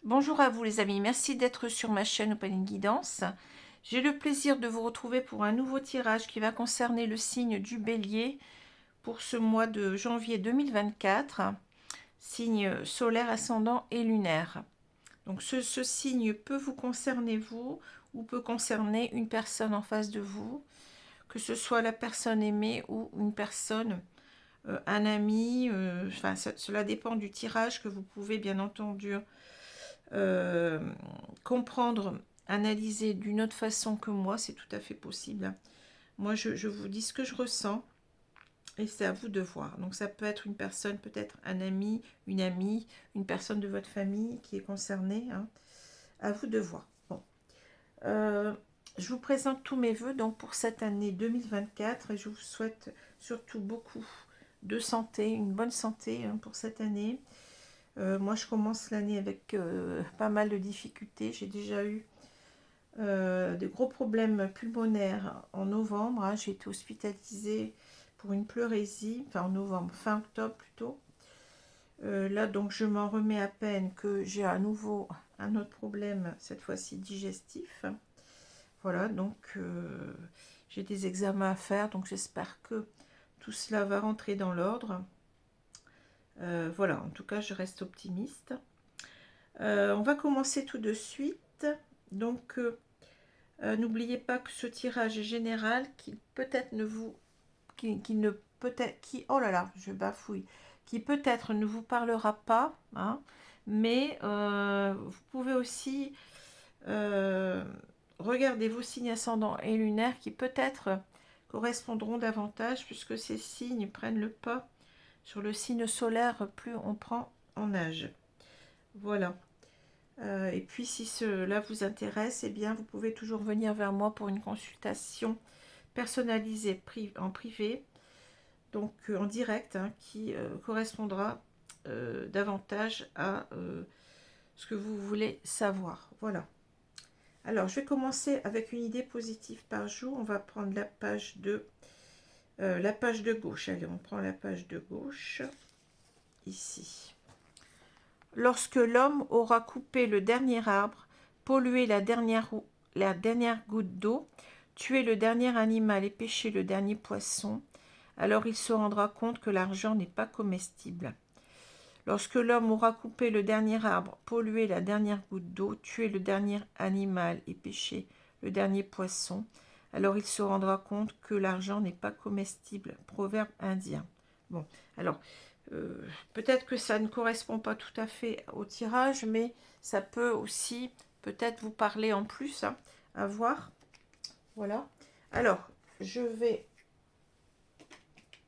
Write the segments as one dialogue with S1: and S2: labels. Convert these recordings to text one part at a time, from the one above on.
S1: Bonjour à vous les amis, merci d'être sur ma chaîne Opaline Guidance. J'ai le plaisir de vous retrouver pour un nouveau tirage qui va concerner le signe du Bélier pour ce mois de janvier 2024, signe solaire, ascendant et lunaire. Donc ce signe peut vous concerner vous ou peut concerner une personne en face de vous, que ce soit la personne aimée ou une personne, un ami, enfin cela dépend du tirage que vous pouvez bien entendu comprendre, analyser d'une autre façon que moi, c'est tout à fait possible. Moi, je vous dis ce que je ressens et c'est à vous de voir. Donc, ça peut être une personne, peut-être un ami, une amie, une personne de votre famille qui est concernée. Hein. À vous de voir. Bon. Je vous présente tous mes voeux donc pour cette année 2024 et je vous souhaite surtout beaucoup de santé, une bonne santé hein, pour cette année. Moi, je commence l'année avec pas mal de difficultés. J'ai déjà eu de gros problèmes pulmonaires en novembre. Hein. J'ai été hospitalisée pour une pleurésie, enfin en novembre, fin octobre plutôt. Là, donc, je m'en remets à peine que j'ai à nouveau un autre problème, cette fois-ci digestif. Voilà, donc j'ai des examens à faire, donc j'espère que tout cela va rentrer dans l'ordre. Voilà, en tout cas, je reste optimiste. On va commencer tout de suite. Donc, n'oubliez pas que ce tirage est général, qui peut-être ne vous, qui ne peut-être, qui, oh là là, je bafouille, qui peut-être ne vous parlera pas, hein, mais vous pouvez aussi regarder vos signes ascendants et lunaires qui peut-être correspondront davantage, puisque ces signes prennent le pas sur le signe solaire, plus on prend en âge. Voilà. Et puis si cela vous intéresse, eh bien vous pouvez toujours venir vers moi pour une consultation personnalisée en privé, donc en direct, hein, qui correspondra davantage à ce que vous voulez savoir. Voilà. Alors je vais commencer avec une idée positive par jour. On va prendre la page de gauche. Allez, on prend la page de gauche ici. Lorsque l'homme aura coupé le dernier arbre, pollué la dernière goutte d'eau, tué le dernier animal et pêché le dernier poisson, alors il se rendra compte que l'argent n'est pas comestible. Lorsque l'homme aura coupé le dernier arbre, pollué la dernière goutte d'eau, tué le dernier animal et pêché le dernier poisson, alors il se rendra compte que l'argent n'est pas comestible. Proverbe indien. Bon, alors, peut-être que ça ne correspond pas tout à fait au tirage, mais ça peut aussi peut-être vous parler en plus, hein, à voir. Voilà. Alors, je vais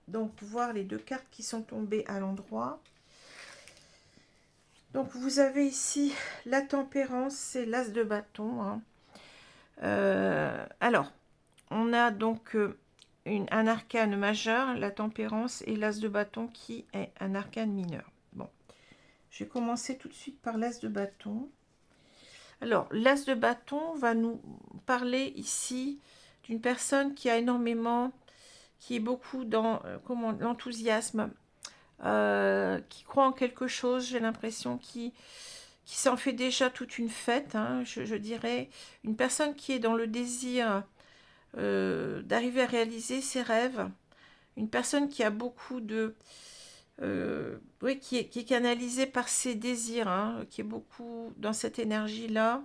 S1: donc voir les deux cartes qui sont tombées à l'endroit. Donc, vous avez ici la tempérance et l'as de bâton. Hein. Alors, on a donc un arcane majeur, la tempérance, et l'as de bâton qui est un arcane mineur. Bon, je vais commencer tout de suite par l'as de bâton. Alors, l'as de bâton va nous parler ici d'une personne qui a énormément, qui est beaucoup dans l'enthousiasme, qui croit en quelque chose, j'ai l'impression, qui s'en fait déjà toute une fête, hein, je dirais, une personne qui est dans le désir d'arriver à réaliser ses rêves, une personne qui a beaucoup de... oui, qui est canalisée par ses désirs, hein, qui est beaucoup dans cette énergie-là.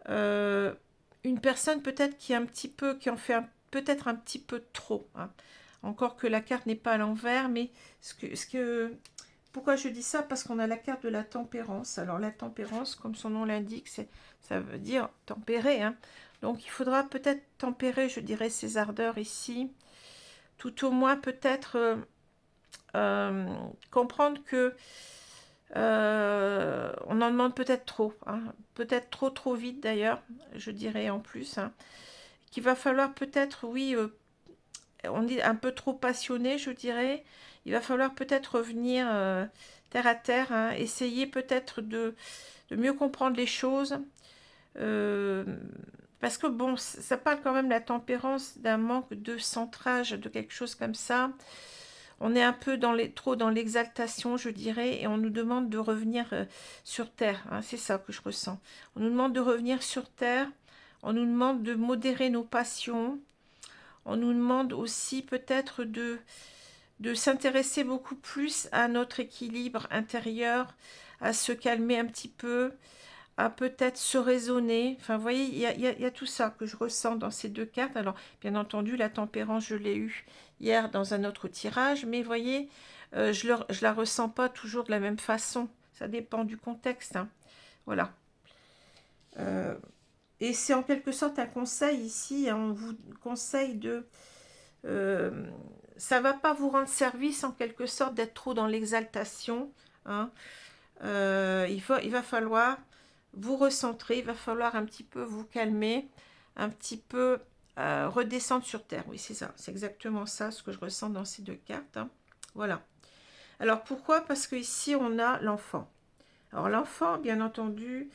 S1: Une personne peut-être qui est un petit peu, qui en fait peut-être un petit peu trop. Hein. encore que la carte n'est pas à l'envers, mais pourquoi je dis ça? Parce qu'on a la carte de la tempérance. Alors la tempérance, comme son nom l'indique, ça veut dire tempérer, hein. Donc il faudra peut-être tempérer, je dirais, ses ardeurs ici. Tout au moins peut-être comprendre que on en demande peut-être trop, hein. Peut-être trop vite d'ailleurs, je dirais en plus, hein. Qu'il va falloir peut-être, oui, on est un peu trop passionné, je dirais. Il va falloir peut-être revenir terre à terre, hein. Essayer peut-être de mieux comprendre les choses. Euh, Parce que bon, ça parle quand même de la tempérance, d'un manque de centrage, de quelque chose comme ça. On est un peu trop dans l'exaltation, je dirais, et on nous demande de revenir sur terre, hein. C'est ça que je ressens. On nous demande de revenir sur terre. On nous demande de modérer nos passions. On nous demande aussi peut-être de s'intéresser beaucoup plus à notre équilibre intérieur, à se calmer un petit peu, à peut-être se raisonner. Enfin, vous voyez, il y a tout ça que je ressens dans ces deux cartes. Alors, bien entendu, la tempérance, je l'ai eue hier dans un autre tirage, mais vous voyez, je la ressens pas toujours de la même façon. Ça dépend du contexte, hein. Voilà. Et c'est en quelque sorte un conseil ici, hein. On vous conseille de... ça va pas vous rendre service en quelque sorte d'être trop dans l'exaltation, hein. Il va falloir vous recentrer, il va falloir un petit peu vous calmer, un petit peu redescendre sur terre. Oui, c'est ça, c'est exactement ça ce que je ressens dans ces deux cartes, hein. Voilà. Alors pourquoi? Parce que ici on a l'enfant. Alors l'enfant, bien entendu,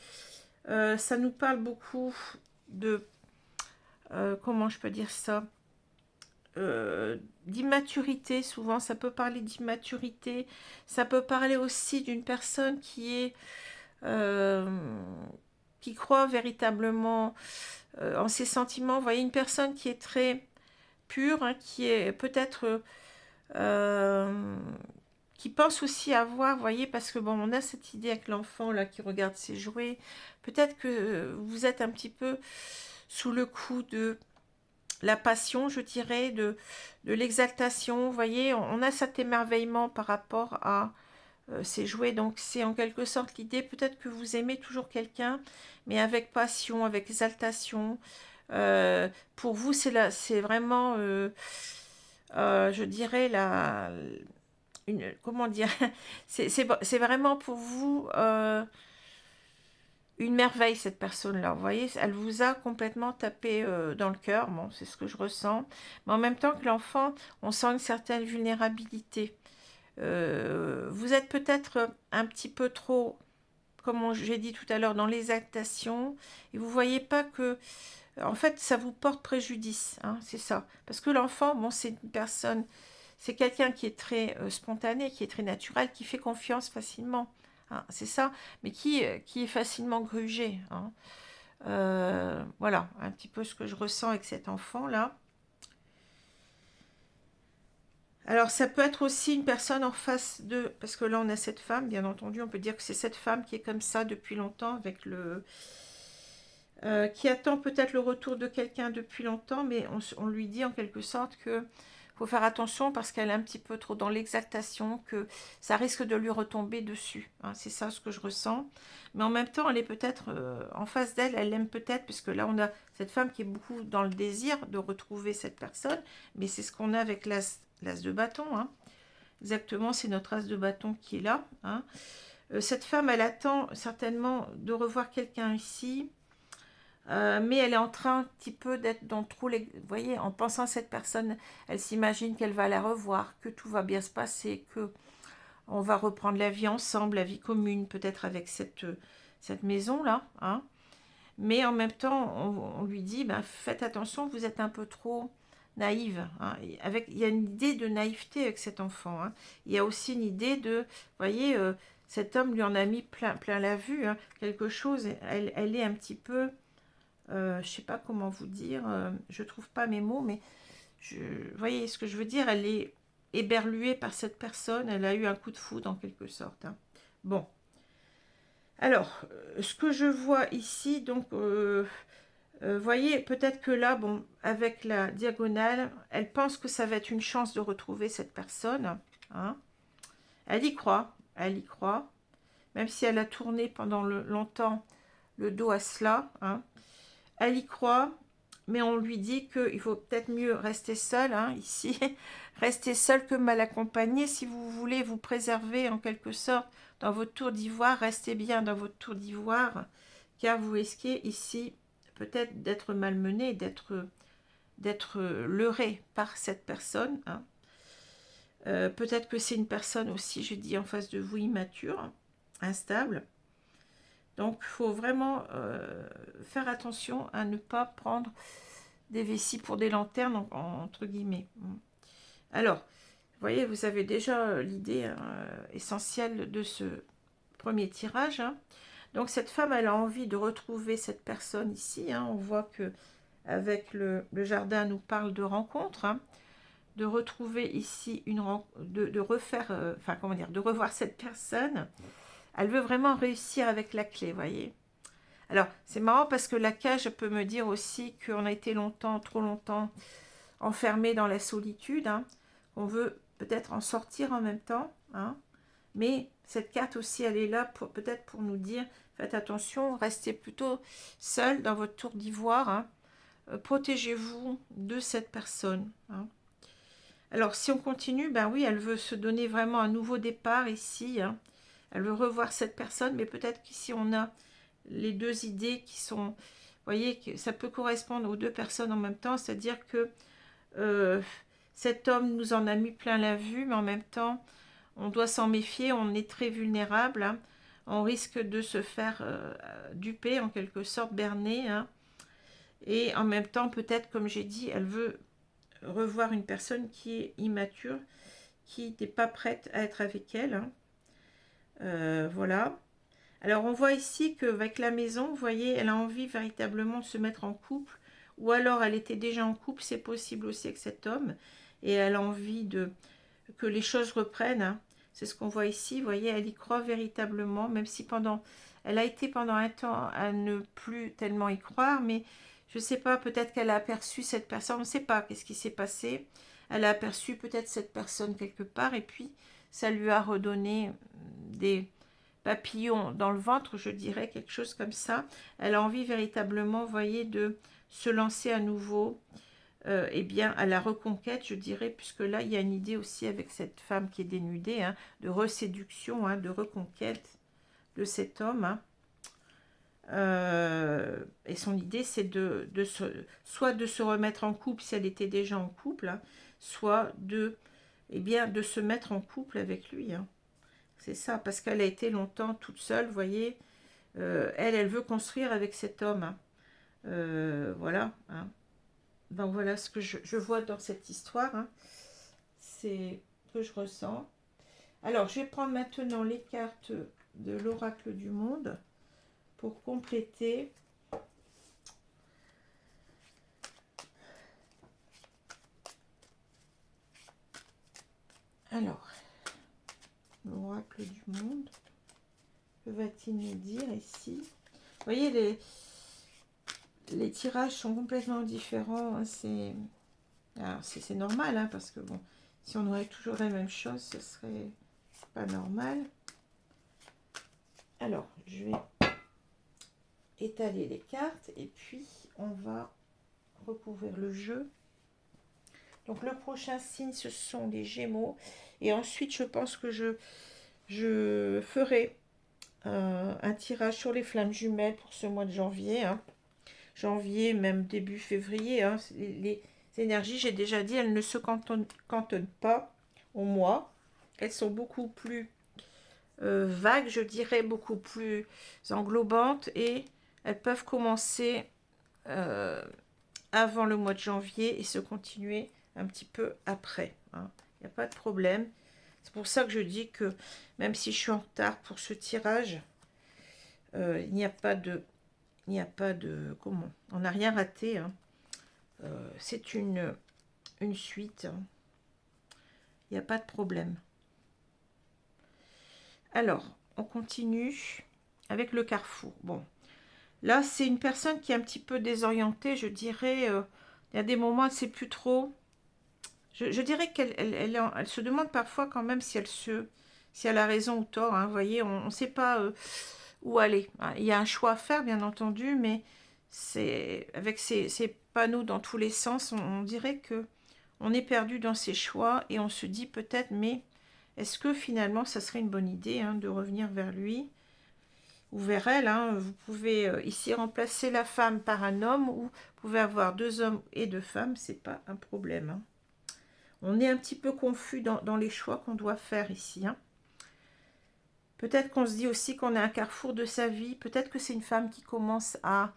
S1: ça nous parle beaucoup de... comment je peux dire ça? D'immaturité, souvent ça peut parler d'immaturité, ça peut parler aussi d'une personne euh, qui croit véritablement en ses sentiments. Vous voyez, une personne qui est très pure, hein, qui est peut-être euh, qui pense aussi avoir, vous voyez, parce que bon, on a cette idée avec l'enfant là qui regarde ses jouets, peut-être que vous êtes un petit peu sous le coup de la passion, je dirais, de l'exaltation. Vous voyez, on a cet émerveillement par rapport à ces jouets. Donc, c'est en quelque sorte l'idée, peut-être que vous aimez toujours quelqu'un, mais avec passion, avec exaltation. Pour vous, c'est vraiment, je dirais, comment dire, c'est vraiment pour vous une merveille, cette personne-là. Vous voyez, elle vous a complètement tapé dans le cœur. Bon, c'est ce que je ressens. Mais en même temps que l'enfant, on sent une certaine vulnérabilité. Vous êtes peut-être un petit peu trop, comme j'ai dit tout à l'heure, dans l'exaltation. Et vous voyez pas que, en fait, ça vous porte préjudice, hein, c'est ça. Parce que l'enfant, bon, c'est une personne, c'est quelqu'un qui est très spontané, qui est très naturel, qui fait confiance facilement, hein, c'est ça, mais qui est facilement grugé, hein. Voilà, un petit peu ce que je ressens avec cet enfant-là. Alors, ça peut être aussi une personne en face de... Parce que là, on a cette femme, bien entendu, on peut dire que c'est cette femme qui est comme ça depuis longtemps, avec qui attend peut-être le retour de quelqu'un depuis longtemps, mais on lui dit en quelque sorte que faut faire attention parce qu'elle est un petit peu trop dans l'exaltation, que ça risque de lui retomber dessus, hein. C'est ça ce que je ressens. Mais en même temps, elle est peut-être en face d'elle, elle l'aime peut-être, puisque là, on a cette femme qui est beaucoup dans le désir de retrouver cette personne, mais c'est ce qu'on a avec l'as de bâton, hein. Exactement, c'est notre as de bâton qui est là, hein. Cette femme, elle attend certainement de revoir quelqu'un ici, mais elle est en train un petit peu d'être dans trop les... Vous voyez, en pensant à cette personne, elle s'imagine qu'elle va la revoir, que tout va bien se passer, que on va reprendre la vie ensemble, la vie commune, peut-être avec cette maison-là, hein. Mais en même temps, on lui dit, ben, faites attention, vous êtes un peu trop naïve, hein. Il y a une idée de naïveté avec cet enfant, hein. Il y a aussi une idée de, vous voyez, cet homme lui en a mis plein la vue, hein. Quelque chose, elle est un petit peu... je ne sais pas comment vous dire, je ne trouve pas mes mots, mais vous voyez ce que je veux dire, elle est éberluée par cette personne, elle a eu un coup de foudre en quelque sorte, hein. Bon, alors, ce que je vois ici, donc, Voyez, peut-être que là, bon, avec la diagonale, elle pense que ça va être une chance de retrouver cette personne. Hein. Elle y croit, elle y croit. Même si elle a tourné pendant longtemps le dos à cela. Hein. Elle y croit, mais on lui dit qu'il faut peut-être mieux rester seul, hein, ici. Rester seul que mal accompagné. Si vous voulez vous préserver en quelque sorte dans votre tour d'ivoire, restez bien dans votre tour d'ivoire, car vous risquez ici peut-être d'être malmené, d'être leurré par cette personne. Hein. Peut-être que c'est une personne aussi, je dis, en face de vous, immature, instable. Donc, il faut vraiment faire attention à ne pas prendre des vessies pour des lanternes, entre guillemets. Alors, vous voyez, vous avez déjà l'idée essentielle de ce premier tirage. Hein. Donc, cette femme, elle a envie de retrouver cette personne ici. Hein. On voit que avec le jardin, nous parle de rencontre. Hein. De retrouver ici de refaire, enfin comment dire, de revoir cette personne. Elle veut vraiment réussir avec la clé, voyez. Alors c'est marrant parce que la cage peut me dire aussi qu'on a été longtemps, trop longtemps enfermé dans la solitude. Hein. On veut peut-être en sortir en même temps, hein. Mais cette carte aussi, elle est là peut-être pour nous dire, faites attention, restez plutôt seul dans votre tour d'ivoire. Hein. Protégez-vous de cette personne. Hein. Alors, si on continue, ben oui, elle veut se donner vraiment un nouveau départ ici. Hein. Elle veut revoir cette personne, mais peut-être qu'ici, on a les deux idées qui sont... Vous voyez, que ça peut correspondre aux deux personnes en même temps, c'est-à-dire que cet homme nous en a mis plein la vue, mais en même temps, on doit s'en méfier, on est très vulnérable. Hein. On risque de se faire duper, en quelque sorte, berner. Hein. Et en même temps, peut-être, comme j'ai dit, elle veut revoir une personne qui est immature, qui n'est pas prête à être avec elle. Hein. Voilà. Alors on voit ici qu'avec la maison, vous voyez, elle a envie véritablement de se mettre en couple, ou alors elle était déjà en couple, c'est possible aussi avec cet homme, et elle a envie que les choses reprennent. Hein. C'est ce qu'on voit ici, vous voyez, elle y croit véritablement, même si elle a été pendant un temps à ne plus tellement y croire, mais je ne sais pas, peut-être qu'elle a aperçu cette personne, on ne sait pas qu'est-ce qui s'est passé, elle a aperçu peut-être cette personne quelque part, et puis ça lui a redonné des papillons dans le ventre, je dirais, quelque chose comme ça. Elle a envie véritablement, vous voyez, de se lancer à nouveau, eh bien, à la reconquête, je dirais, puisque là, il y a une idée aussi avec cette femme qui est dénudée, hein, de reséduction, hein, de reconquête de cet homme. Hein. Et son idée, c'est soit de se remettre en couple si elle était déjà en couple, hein, soit eh bien, de se mettre en couple avec lui. Hein. C'est ça, parce qu'elle a été longtemps toute seule, vous voyez. Elle veut construire avec cet homme. Hein. Voilà. Hein. Donc voilà ce que je vois dans cette histoire. Hein. C'est ce que je ressens. Alors, je vais prendre maintenant les cartes de l'oracle du monde pour compléter. Alors, l'oracle du monde, que va-t-il nous dire ici? Vous voyez, les tirages sont complètement différents. Hein, c'est normal, hein, parce que bon, si on aurait toujours la même chose, ce serait pas normal. Alors, je vais étaler les cartes et puis on va recouvrir le jeu. Donc le prochain signe, ce sont les Gémeaux. Et ensuite, je pense que je ferai un tirage sur les flammes jumelles pour ce mois de janvier. Hein. Janvier, même début février. Hein. Les énergies, j'ai déjà dit, elles ne se cantonnent pas au mois. Elles sont beaucoup plus vagues, je dirais, beaucoup plus englobantes. Et elles peuvent commencer avant le mois de janvier et se continuer un petit peu après. Hein. Il n'y a pas de problème. C'est pour ça que je dis que même si je suis en retard pour ce tirage, il n'y a pas de... Comment? On n'a rien raté. Hein. C'est une suite. Hein. Il n'y a pas de problème. Alors, on continue avec le carrefour. Bon, Là, c'est une personne qui est un petit peu désorientée, je dirais. Il y a des moments, elle ne sait plus trop. Je dirais qu'elle se demande parfois quand même si elle a raison ou tort. Hein. Vous voyez, on ne sait pas où aller. Hein. Il y a un choix à faire, bien entendu, mais c'est avec ces panneaux dans tous les sens, on dirait que on est perdu dans ses choix et on se dit peut-être, mais est-ce que finalement, ça serait une bonne idée hein, de revenir vers lui ou vers elle hein. Vous pouvez ici remplacer la femme par un homme ou vous pouvez avoir 2 hommes et 2 femmes, c'est pas un problème. Hein. On est un petit peu confus dans les choix qu'on doit faire ici. Hein. Peut-être qu'on se dit aussi qu'on est à un carrefour de sa vie. Peut-être que c'est une femme qui commence à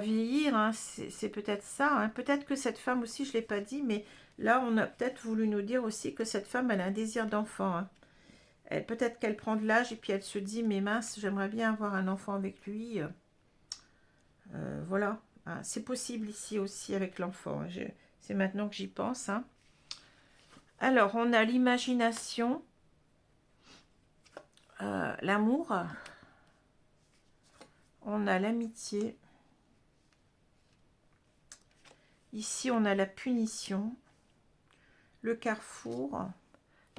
S1: vieillir. Hein. C'est peut-être ça. Hein. Peut-être que cette femme aussi, je ne l'ai pas dit, mais là, on a peut-être voulu nous dire aussi que cette femme, elle a un désir d'enfant. Hein. Peut-être qu'elle prend de l'âge et puis elle se dit, mais mince, j'aimerais bien avoir un enfant avec lui. Voilà. Hein. C'est possible ici aussi avec l'enfant. Hein. C'est maintenant que j'y pense. Hein. Alors, on a l'imagination, l'amour, on a l'amitié. Ici, on a la punition, le carrefour,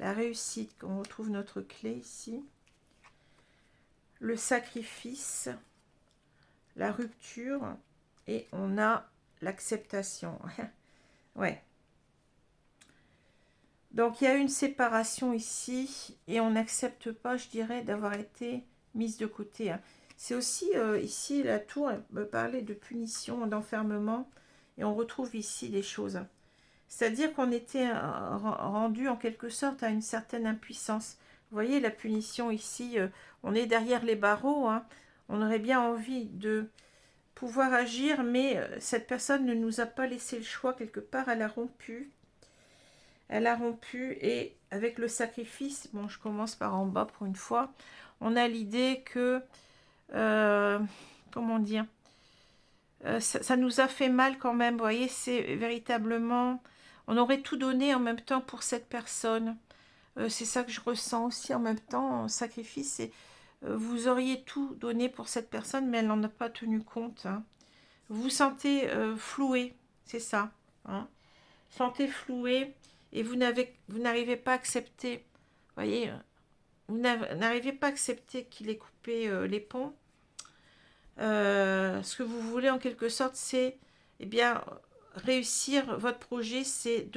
S1: la réussite, on retrouve notre clé ici, le sacrifice, la rupture, et on a l'acceptation. Ouais. Donc, il y a une séparation ici, et on n'accepte pas, je dirais, d'avoir été mise de côté. Hein. C'est aussi, ici, la tour me parlait de punition, d'enfermement, et on retrouve ici des choses. C'est-à-dire qu'on était rendu en quelque sorte à une certaine impuissance. Vous voyez la punition ici, on est derrière les barreaux. Hein. On aurait bien envie de pouvoir agir, mais cette personne ne nous a pas laissé le choix. Quelque part, elle a rompu. Elle a rompu et avec le sacrifice, bon, je commence par en bas pour une fois, on a l'idée que, comment dire, ça nous a fait mal quand même, vous voyez, c'est véritablement, on aurait tout donné en même temps pour cette personne. C'est ça que je ressens aussi en même temps, en sacrifice, c'est vous auriez tout donné pour cette personne, mais elle n'en a pas tenu compte. Hein. Vous vous sentez floué, c'est ça. Hein. Sentez floué et vous n'arrivez pas à accepter, vous voyez, vous n'arrivez pas à accepter qu'il ait coupé les ponts. Ce que vous voulez en quelque sorte, c'est eh bien réussir votre projet, c'est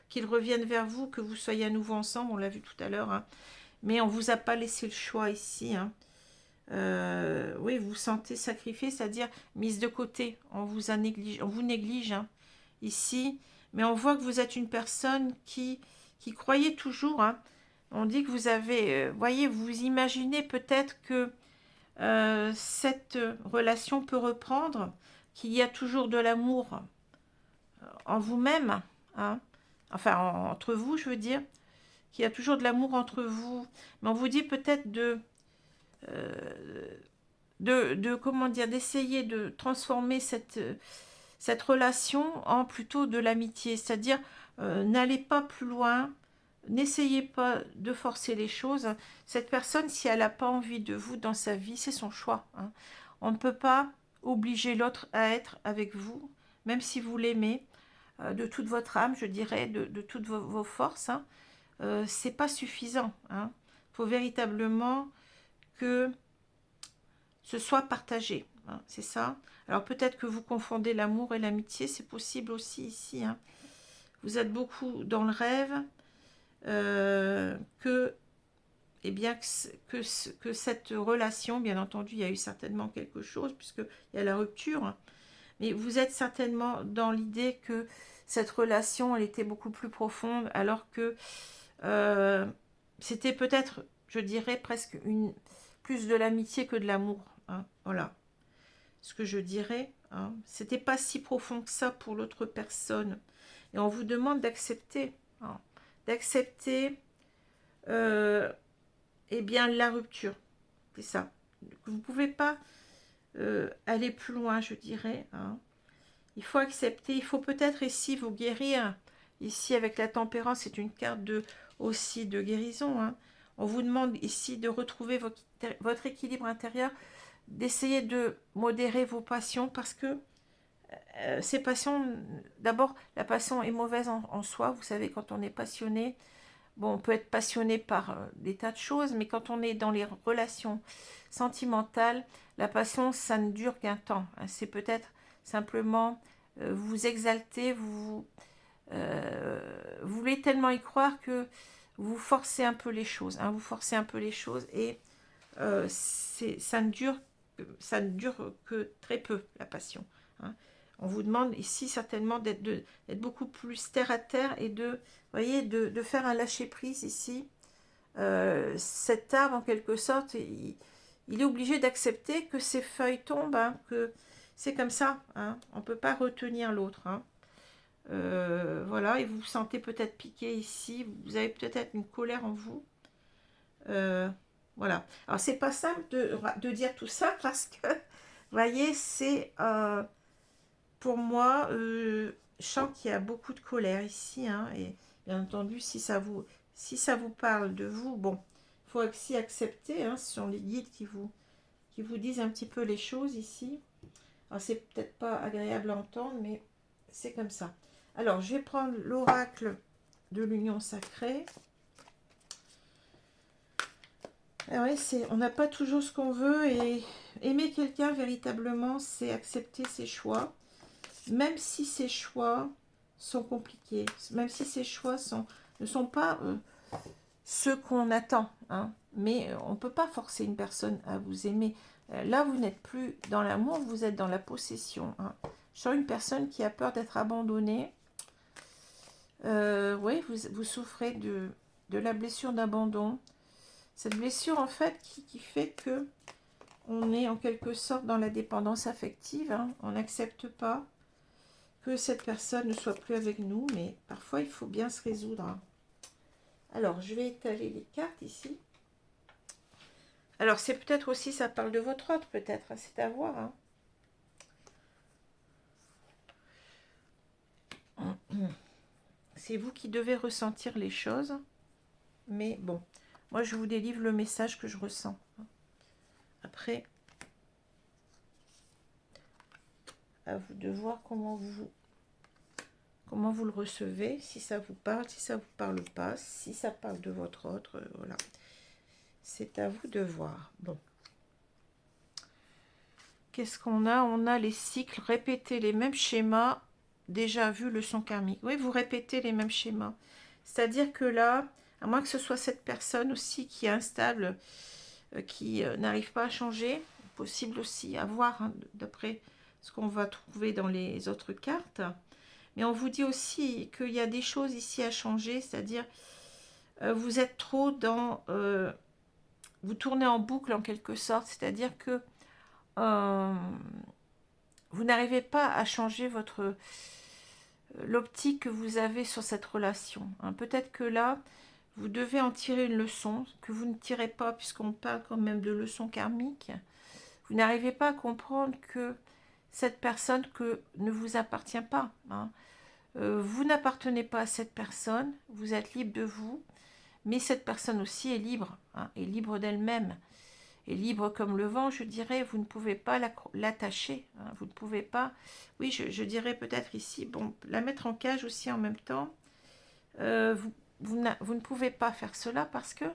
S1: qu'il revienne vers vous, que vous soyez à nouveau ensemble, on l'a vu tout à l'heure, hein. Mais on ne vous a pas laissé le choix ici. Hein. Oui, vous vous sentez sacrifié, c'est-à-dire mise de côté, on vous néglige hein, ici, mais on voit que vous êtes une personne qui croyait toujours. Hein. On dit que vous avez, voyez, vous imaginez peut-être que cette relation peut reprendre, qu'il y a toujours de l'amour en vous-même, hein, enfin entre vous, je veux dire, qu'il y a toujours de l'amour entre vous, mais on vous dit peut-être comment dire, d'essayer de transformer cette relation en plutôt de l'amitié, c'est-à-dire n'allez pas plus loin, n'essayez pas de forcer les choses. Cette personne, si elle n'a pas envie de vous dans sa vie, c'est son choix. Hein. On ne peut pas obliger l'autre à être avec vous, même si vous l'aimez, de toute votre âme, je dirais, de toutes vos forces. Hein. C'est pas suffisant. Hein. Faut véritablement que ce soit partagé. Hein, c'est ça. Alors peut-être que vous confondez l'amour et l'amitié, c'est possible aussi ici. Hein. Vous êtes beaucoup dans le rêve, que, eh bien, que cette relation, bien entendu, il y a eu certainement quelque chose, puisqu'il y a la rupture, hein, mais vous êtes certainement dans l'idée que cette relation, elle était beaucoup plus profonde, alors que c'était peut-être, je dirais, presque plus de l'amitié que de l'amour. Hein, voilà ce que je dirais. Hein. C'était pas si profond que ça pour l'autre personne. Et on vous demande d'accepter. Hein, d'accepter eh bien la rupture. C'est ça. Vous ne pouvez pas aller plus loin, je dirais. Hein. Il faut accepter. Il faut peut-être ici vous guérir. Ici, avec la tempérance, c'est une carte aussi de guérison. Hein. On vous demande ici de retrouver votre équilibre intérieur, d'essayer de modérer vos passions parce que ces passions, d'abord, la passion est mauvaise en soi. Vous savez, quand on est passionné, bon, on peut être passionné par des tas de choses, mais quand on est dans les relations sentimentales, la passion, ça ne dure qu'un temps. Hein. C'est peut-être simplement vous exalter, vous voulez tellement y croire que vous forcez un peu les choses. Hein, vous forcez un peu les choses et ça ne dure que très peu, la passion. Hein. On vous demande ici certainement d'être beaucoup plus terre à terre et voyez, de faire un lâcher-prise ici. Cet arbre, en quelque sorte, il est obligé d'accepter que ses feuilles tombent, hein, que c'est comme ça. Hein. On ne peut pas retenir l'autre. Hein. Voilà, et vous vous sentez peut-être piqué ici. Vous avez peut-être une colère en vous. Voilà. Alors, c'est pas simple de dire tout ça parce que, vous voyez, c'est pour moi, je sens qu'il y a beaucoup de colère ici. Hein, et bien entendu, si ça vous parle de vous, bon, il faut aussi accepter. Hein, ce sont les guides qui vous disent un petit peu les choses ici. Alors, c'est peut-être pas agréable à entendre, mais c'est comme ça. Alors, je vais prendre l'oracle de l'union sacrée. Ouais, on n'a pas toujours ce qu'on veut et aimer quelqu'un véritablement, c'est accepter ses choix, même si ces choix sont compliqués, même si ces choix ne sont pas ceux qu'on attend. Hein. Mais on ne peut pas forcer une personne à vous aimer. Là, vous n'êtes plus dans l'amour, vous êtes dans la possession. Hein. Je sens une personne qui a peur d'être abandonnée. Oui, vous souffrez de la blessure d'abandon. Cette blessure, en fait, qui fait que on est en quelque sorte dans la dépendance affective. Hein. On n'accepte pas que cette personne ne soit plus avec nous, mais parfois, il faut bien se résoudre. Hein. Alors, je vais étaler les cartes ici. Alors, c'est peut-être aussi, ça parle de votre autre, peut-être. Hein, c'est à voir. Hein. C'est vous qui devez ressentir les choses. Mais bon, moi, je vous délivre le message que je ressens. Après, à vous de voir comment vous le recevez, si ça vous parle, si ça vous parle pas, si ça parle de votre autre, voilà. C'est à vous de voir. Bon. Qu'est-ce qu'on a? On a les cycles, répéter les mêmes schémas, déjà vu leçon karmique. Oui, vous répétez les mêmes schémas. C'est-à-dire que là, à moins que ce soit cette personne aussi qui est instable, qui n'arrive pas à changer, possible aussi à voir, hein, d'après ce qu'on va trouver dans les autres cartes. Mais on vous dit aussi qu'il y a des choses ici à changer, c'est-à-dire vous êtes trop dans... vous tournez en boucle en quelque sorte, c'est-à-dire que vous n'arrivez pas à changer l'optique que vous avez sur cette relation. Hein. Peut-être que là, vous devez en tirer une leçon, que vous ne tirez pas, puisqu'on parle quand même de leçon karmique. Vous n'arrivez pas à comprendre que cette personne ne vous appartient pas. Hein. Vous n'appartenez pas à cette personne, vous êtes libre de vous, mais cette personne aussi est libre, hein, est libre d'elle-même, est libre comme le vent, je dirais. Vous ne pouvez pas l'attacher, hein, vous ne pouvez pas, oui, je dirais peut-être ici, bon, la mettre en cage aussi en même temps. Vous ne pouvez pas faire cela parce que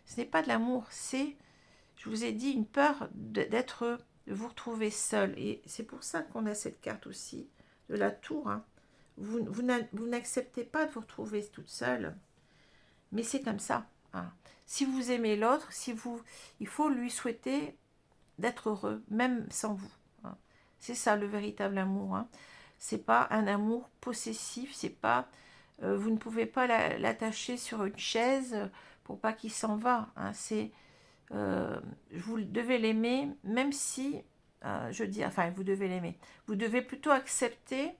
S1: ce n'est pas de l'amour, c'est, je vous ai dit, une peur de vous retrouver seul. Et c'est pour ça qu'on a cette carte aussi de la tour. Hein. Vous n'acceptez pas de vous retrouver toute seule, mais c'est comme ça. Hein. Si vous aimez l'autre, il faut lui souhaiter d'être heureux, même sans vous. Hein. C'est ça le véritable amour. Hein. C'est pas un amour possessif, c'est pas vous ne pouvez pas l'attacher sur une chaise pour pas qu'il s'en va. Hein. Vous devez l'aimer, même si vous devez l'aimer. Vous devez plutôt accepter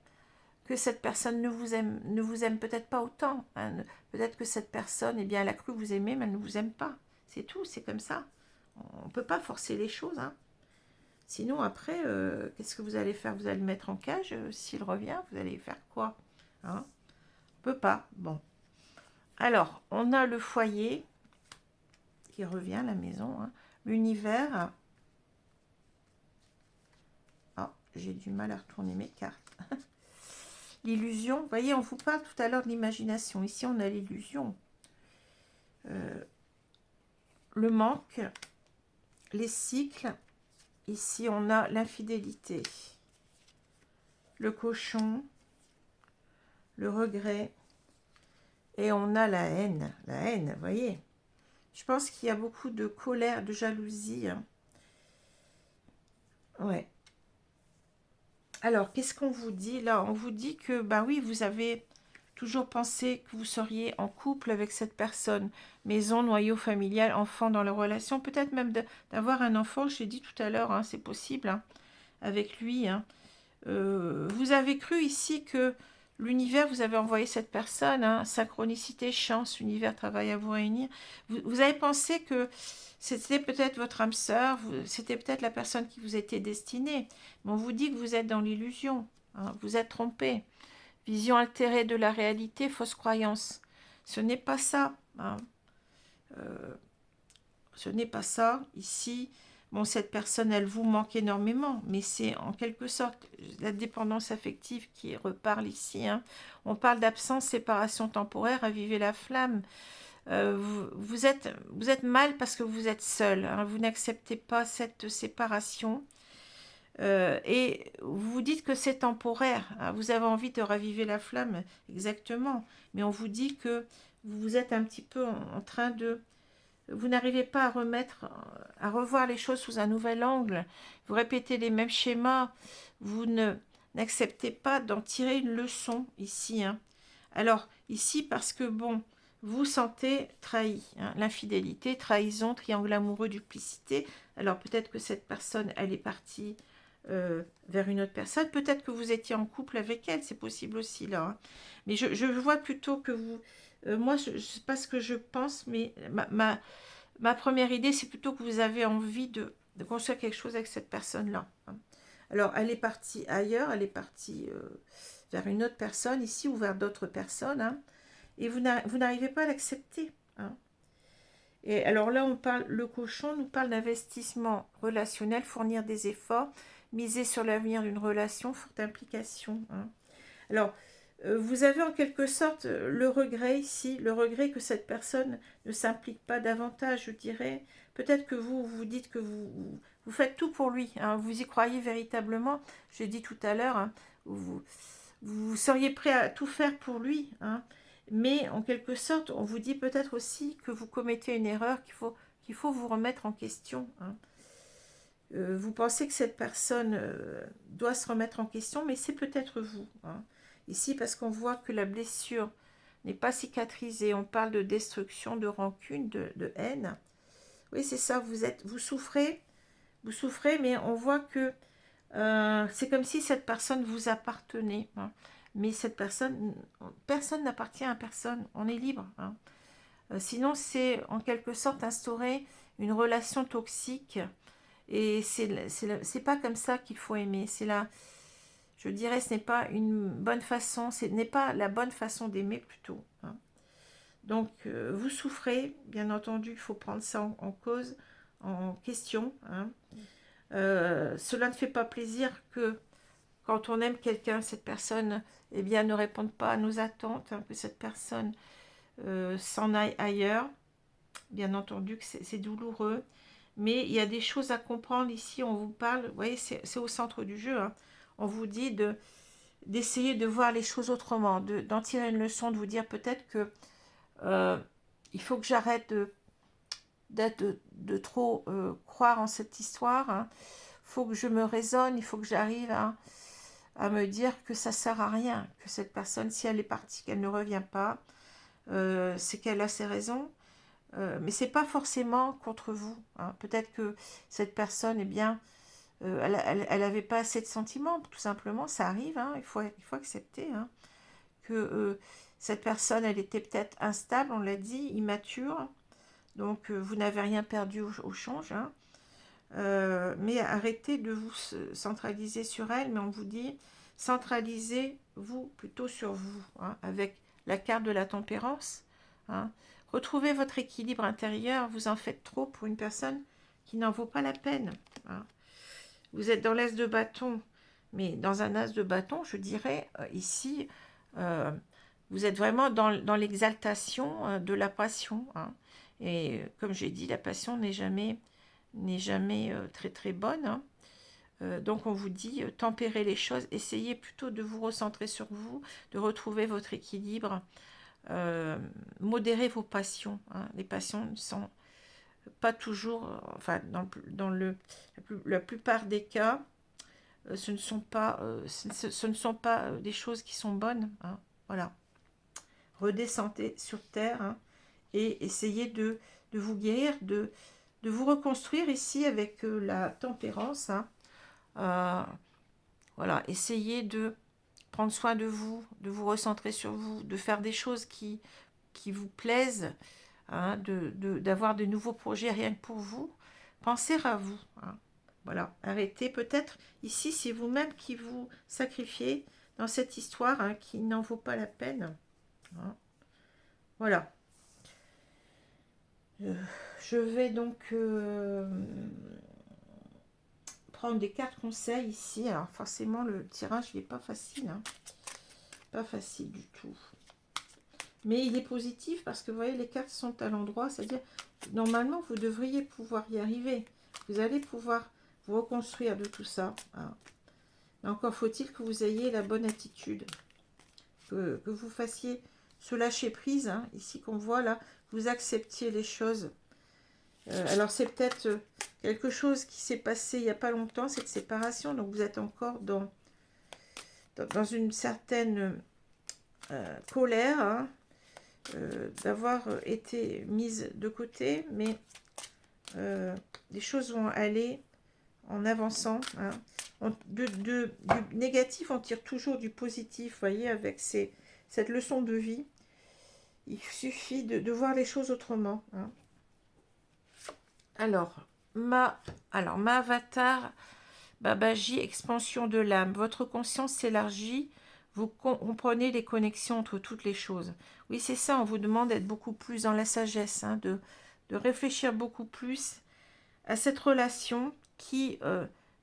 S1: que cette personne ne vous aime peut-être pas autant. Hein. Peut-être que cette personne, eh bien, elle a cru vous aimer, mais elle ne vous aime pas. C'est tout, c'est comme ça. On ne peut pas forcer les choses. Hein. Sinon, après, qu'est-ce que vous allez faire? Vous allez le mettre en cage. S'il revient, vous allez faire quoi? Hein? On ne peut pas. Bon. Alors, on a le foyer qui revient, la maison. Hein. L'univers. j'ai du mal à retourner mes cartes. L'illusion, vous voyez, on vous parle tout à l'heure de l'imagination. Ici, on a l'illusion. Le manque, les cycles. Ici, on a l'infidélité. Le cochon, le regret. Et on a la haine. La haine, vous voyez. Je pense qu'il y a beaucoup de colère, de jalousie. Hein. Ouais. Alors, qu'est-ce qu'on vous dit là? On vous dit que, bah oui, vous avez toujours pensé que vous seriez en couple avec cette personne. Maison, noyau familial, enfant dans la relation. Peut-être même d'avoir un enfant, j'ai dit tout à l'heure, hein, c'est possible, hein, avec lui. Hein. Vous avez cru ici que l'univers vous avait envoyé cette personne, hein, synchronicité, chance, l'univers travaille à vous réunir. Vous avez pensé que c'était peut-être votre âme sœur, c'était peut-être la personne qui vous était destinée. Mais on vous dit que vous êtes dans l'illusion, hein, vous êtes trompé. Vision altérée de la réalité, fausse croyance. Ce n'est pas ça. Hein. Ce n'est pas ça. Ici, bon, cette personne, elle vous manque énormément, mais c'est en quelque sorte la dépendance affective qui reparle ici. Hein. On parle d'absence, séparation temporaire, raviver la flamme. Vous êtes mal parce que vous êtes seul. Hein. Vous n'acceptez pas cette séparation. Et vous vous dites que c'est temporaire. Hein. Vous avez envie de raviver la flamme, exactement. Mais on vous dit que vous êtes un petit peu en train de... Vous n'arrivez pas à revoir les choses sous un nouvel angle. Vous répétez les mêmes schémas. Vous n'acceptez pas d'en tirer une leçon ici. Hein. Alors, ici, parce que, bon, vous sentez trahi. Hein. L'infidélité, trahison, triangle amoureux, duplicité. Alors, peut-être que cette personne, elle est partie vers une autre personne. Peut-être que vous étiez en couple avec elle. C'est possible aussi, là. Hein. Mais je vois plutôt que vous... moi, je ne sais pas ce que je pense, mais ma première idée, c'est plutôt que vous avez envie de construire quelque chose avec cette personne-là. Hein. Alors, elle est partie ailleurs, elle est partie vers une autre personne, ici, ou vers d'autres personnes, hein, et vous n'arrivez pas à l'accepter. Hein. Et alors là, le cochon nous parle d'investissement relationnel, fournir des efforts, miser sur l'avenir d'une relation, forte implication. Hein. Alors, vous avez en quelque sorte le regret ici, le regret que cette personne ne s'implique pas davantage, je dirais. Peut-être que vous dites que vous faites tout pour lui, hein, vous y croyez véritablement. Je l'ai dit tout à l'heure, hein, vous seriez prêt à tout faire pour lui. Hein, mais en quelque sorte, on vous dit peut-être aussi que vous commettez une erreur, qu'il faut vous remettre en question. Hein. Vous pensez que cette personne doit se remettre en question, mais c'est peut-être vous. Hein. Ici, parce qu'on voit que la blessure n'est pas cicatrisée. On parle de destruction, de rancune, de haine. Oui, c'est ça, vous souffrez, mais on voit que c'est comme si cette personne vous appartenait. Hein. Mais cette personne n'appartient à personne. On est libre. Hein. Sinon, c'est en quelque sorte instaurer une relation toxique. Et c'est pas comme ça qu'il faut aimer. C'est là, je dirais, ce n'est pas une bonne façon, ce n'est pas la bonne façon d'aimer plutôt. Hein. Donc, vous souffrez, bien entendu, il faut prendre ça en cause, en question. Hein. Cela ne fait pas plaisir que quand on aime quelqu'un, cette personne, eh bien, ne réponde pas à nos attentes, hein, que cette personne s'en aille ailleurs. Bien entendu que c'est douloureux. Mais il y a des choses à comprendre ici, on vous parle, vous voyez, c'est au centre du jeu. Hein. On vous dit d'essayer de voir les choses autrement, d'en tirer une leçon, de vous dire peut-être que il faut que j'arrête de trop croire en cette histoire. Hein. Il faut que je me raisonne, il faut que j'arrive à me dire que ça ne sert à rien, que cette personne, si elle est partie, qu'elle ne revient pas, c'est qu'elle a ses raisons. Mais ce n'est pas forcément contre vous. Hein. Peut-être que cette personne, eh bien, elle n'avait pas assez de sentiments, tout simplement. Ça arrive, hein. Il faut accepter hein, que cette personne, elle était peut-être instable, on l'a dit, immature. Donc, vous n'avez rien perdu au change. Hein. Mais arrêtez de vous centraliser sur elle. Mais on vous dit, centralisez-vous plutôt sur vous, hein, avec la carte de la tempérance. Hein. Retrouvez votre équilibre intérieur, vous en faites trop pour une personne qui n'en vaut pas la peine. Hein. Vous êtes dans l'aise de bâton, Mais dans un as de bâton, je dirais ici, vous êtes vraiment dans l'exaltation de la passion, hein. Et comme j'ai dit, la passion n'est jamais très très bonne, hein. Donc on vous dit, tempérez les choses, essayez plutôt de vous recentrer sur vous, de retrouver votre équilibre, modérez vos passions, hein. Les passions ne sont pas toujours, enfin la plupart des cas, ce ne sont pas, ce ne sont pas des choses qui sont bonnes, hein. Voilà. Redescendez sur terre, hein, et essayez de vous guérir, de vous reconstruire ici avec la tempérance, hein. Voilà, essayez de prendre soin de vous recentrer sur vous, de faire des choses qui vous plaisent, hein, d'avoir de nouveaux projets rien que pour vous. Pensez à vous, hein. Voilà, arrêtez. Peut-être ici, c'est vous-même qui vous sacrifiez dans cette histoire, hein, qui n'en vaut pas la peine, hein. Voilà. Je vais donc prendre des cartes conseils ici. Alors forcément, le tirage, il n'est pas facile, hein. Pas facile du tout. Mais il est positif parce que vous voyez, les cartes sont à l'endroit. C'est-à-dire, normalement, vous devriez pouvoir y arriver. Vous allez pouvoir vous reconstruire de tout ça, hein. Encore faut-il que vous ayez la bonne attitude. Que vous fassiez ce lâcher prise, hein, ici qu'on voit là. Vous acceptiez les choses. Alors c'est peut-être quelque chose qui s'est passé il n'y a pas longtemps, cette séparation. Donc vous êtes encore dans une certaine colère, hein, d'avoir été mise de côté, mais les choses vont aller en avançant, hein. Du négatif, on tire toujours du positif, vous voyez, avec cette leçon de vie. Il suffit de voir les choses autrement, hein. Alors, ma avatar, Babaji, expansion de l'âme. Votre conscience s'élargit, vous comprenez les connexions entre toutes les choses. Oui, c'est ça, on vous demande d'être beaucoup plus dans la sagesse, hein, de réfléchir beaucoup plus à cette relation qui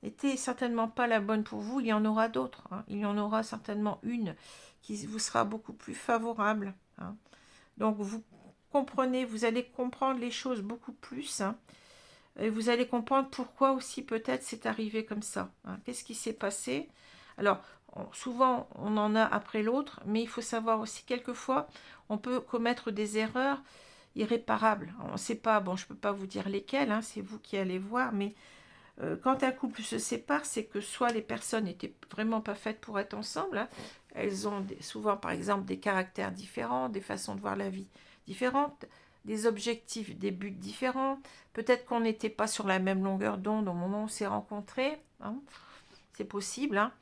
S1: n'était certainement pas la bonne pour vous. Il y en aura d'autres, hein. Il y en aura certainement une qui vous sera beaucoup plus favorable, hein. Donc, vous comprenez, vous allez comprendre les choses beaucoup plus, hein. Et vous allez comprendre pourquoi aussi peut-être c'est arrivé comme ça, hein. Qu'est-ce qui s'est passé? Alors, souvent, on en a après l'autre, mais il faut savoir aussi, quelquefois, on peut commettre des erreurs irréparables. On ne sait pas, bon, je ne peux pas vous dire lesquelles, hein, c'est vous qui allez voir, mais quand un couple se sépare, c'est que soit les personnes n'étaient vraiment pas faites pour être ensemble, hein. Elles ont souvent, par exemple, des caractères différents, des façons de voir la vie différentes, des objectifs, des buts différents. Peut-être qu'on n'était pas sur la même longueur d'onde au moment où on s'est rencontrés, hein. C'est possible, hein.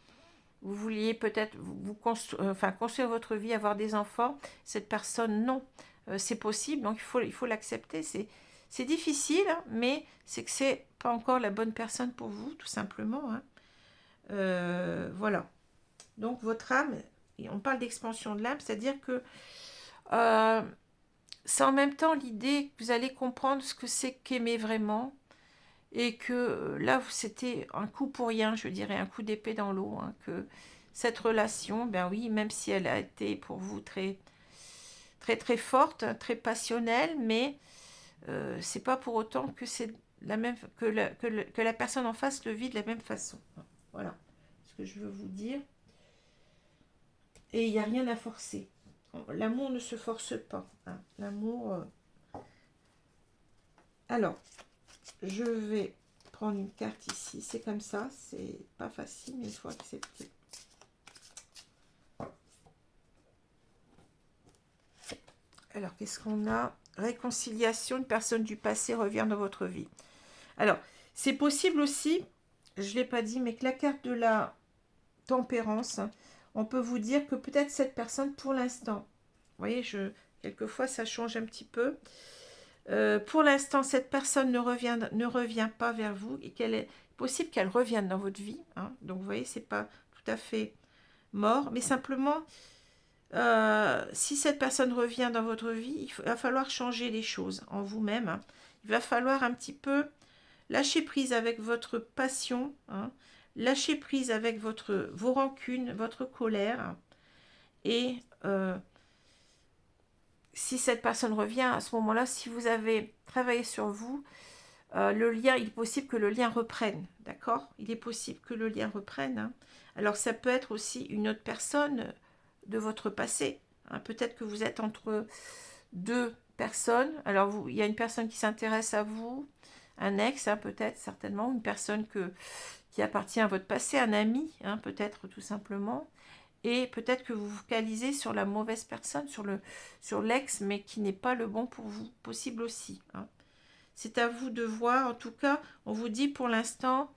S1: Vous vouliez peut-être construire votre vie, avoir des enfants. Cette personne, non. C'est possible, donc il faut l'accepter. C'est difficile, hein, mais c'est que c'est pas encore la bonne personne pour vous, tout simplement, hein. Voilà. Donc votre âme, on parle d'expansion de l'âme, c'est-à-dire que c'est en même temps l'idée que vous allez comprendre ce que c'est qu'aimer vraiment, et que là, c'était un coup pour rien, je dirais, un coup d'épée dans l'eau, hein, que cette relation, ben oui, même si elle a été pour vous très, très, très forte, très passionnelle, mais c'est pas pour autant que c'est la même, que la personne en face le vit de la même façon. Voilà ce que je veux vous dire. Et il n'y a rien à forcer. L'amour ne se force pas, hein. L'amour... Alors, je vais prendre une carte ici. C'est comme ça. C'est pas facile, mais il faut accepter. Alors, qu'est-ce qu'on a? Réconciliation. Une personne du passé revient dans votre vie. Alors, c'est possible aussi, je ne l'ai pas dit, mais que la carte de la tempérance, hein, on peut vous dire que peut-être cette personne, pour l'instant, vous voyez, quelquefois ça change un petit peu. Pour l'instant, cette personne ne revient pas vers vous, et qu'elle est possible qu'elle revienne dans votre vie, hein. Donc, vous voyez, c'est pas tout à fait mort, mais simplement, si cette personne revient dans votre vie, il va falloir changer les choses en vous-même, hein. Il va falloir un petit peu lâcher prise avec votre passion, hein, lâcher prise avec vos rancunes, votre colère. Et si cette personne revient, à ce moment-là, si vous avez travaillé sur vous, le lien, il est possible que le lien reprenne, d'accord? Il est possible que le lien reprenne. Hein. Alors ça peut être aussi une autre personne de votre passé. Hein. Peut-être que vous êtes entre deux personnes. Alors il y a une personne qui s'intéresse à vous, un ex, hein, peut-être, certainement, une personne qui appartient à votre passé, un ami, hein, peut-être tout simplement. Et peut-être que vous vous focalisez sur la mauvaise personne, sur l'ex, mais qui n'est pas le bon pour vous, possible aussi. Hein. C'est à vous de voir. En tout cas, on vous dit pour l'instant,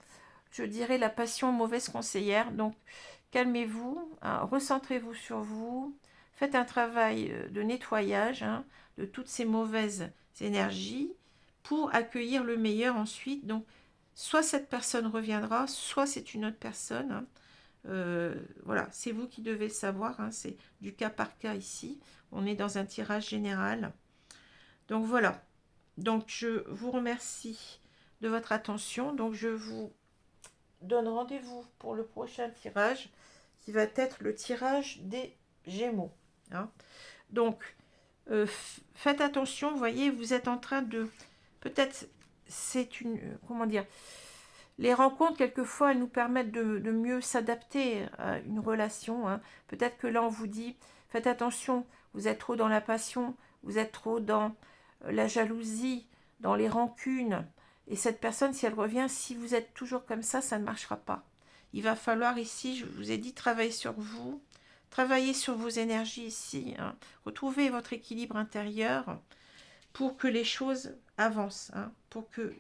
S1: je dirais la passion mauvaise conseillère. Donc, calmez-vous, hein, recentrez-vous sur vous, faites un travail de nettoyage hein, de toutes ces mauvaises énergies pour accueillir le meilleur ensuite. Donc, soit cette personne reviendra, soit c'est une autre personne. Hein. Voilà, c'est vous qui devez le savoir. Hein, c'est du cas par cas ici. On est dans un tirage général. Donc voilà. Donc je vous remercie de votre attention. Donc je vous donne rendez-vous pour le prochain tirage qui va être le tirage des Gémeaux. Hein. Donc faites attention, vous voyez, vous êtes en train de... Peut-être c'est une... comment dire, les rencontres, quelquefois, elles nous permettent de mieux s'adapter à une relation. Hein. Peut-être que là, on vous dit, faites attention, vous êtes trop dans la passion, vous êtes trop dans la jalousie, dans les rancunes. Et cette personne, si elle revient, si vous êtes toujours comme ça ne marchera pas. Il va falloir ici, je vous ai dit, travailler sur vous, travailler sur vos énergies ici, hein. Retrouver votre équilibre intérieur pour que les choses avancent, hein, pour que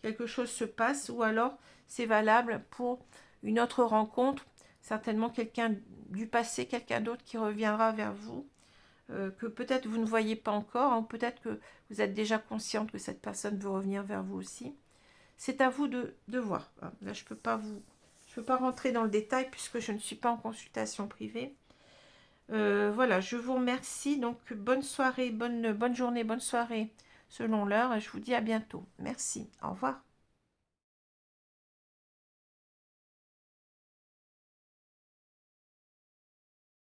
S1: quelque chose se passe, ou alors c'est valable pour une autre rencontre, certainement quelqu'un du passé, quelqu'un d'autre qui reviendra vers vous, que peut-être vous ne voyez pas encore, ou peut-être que vous êtes déjà consciente que cette personne veut revenir vers vous aussi. C'est à vous de voir. Là, je peux pas rentrer dans le détail puisque je ne suis pas en consultation privée. Voilà, je vous remercie. Donc, bonne soirée, bonne journée, bonne soirée selon l'heure. Et je vous dis à bientôt. Merci. Au revoir.